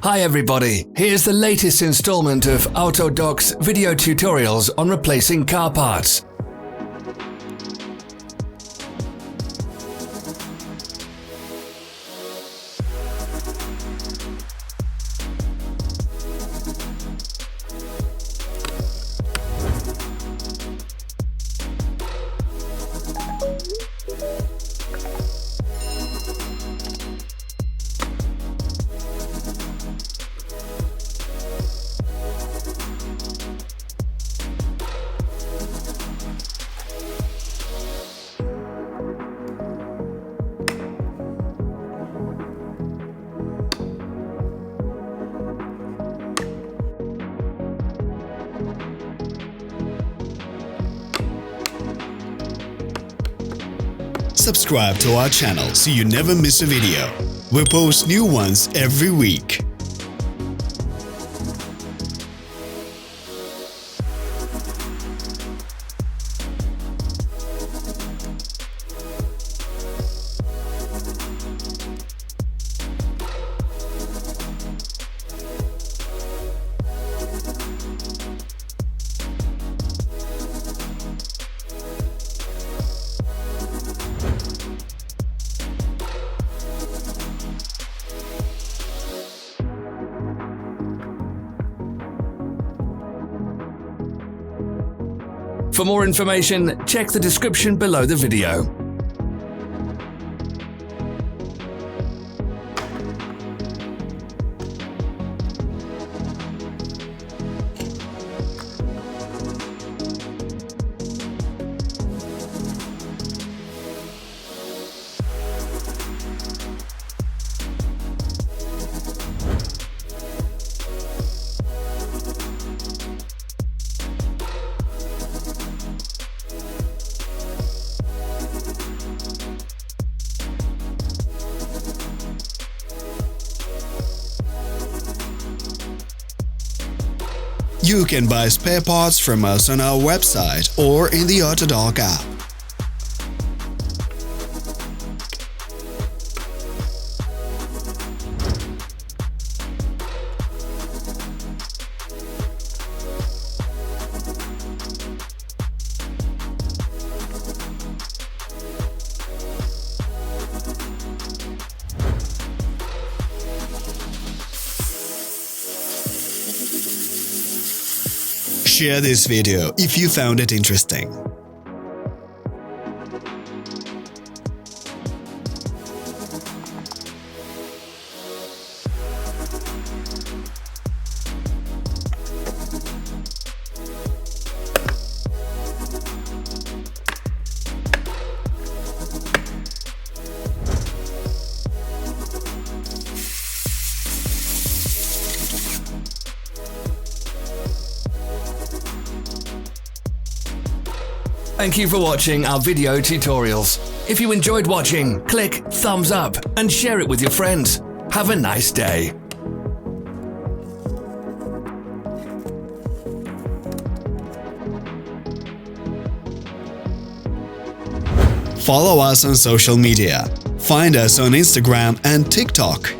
Hi everybody, here's the latest installment of Autodoc's video tutorials on replacing car parts. Subscribe to our channel so you never miss a video. We post new ones every week. For more information, check the description below the video. You can buy spare parts from us on our website or in the Autodoc app. Share this video if you found it interesting. Thank you for watching our video tutorials. If you enjoyed watching, click thumbs up and share it with your friends. Have a nice day. Follow us on social media. Find us on Instagram and TikTok.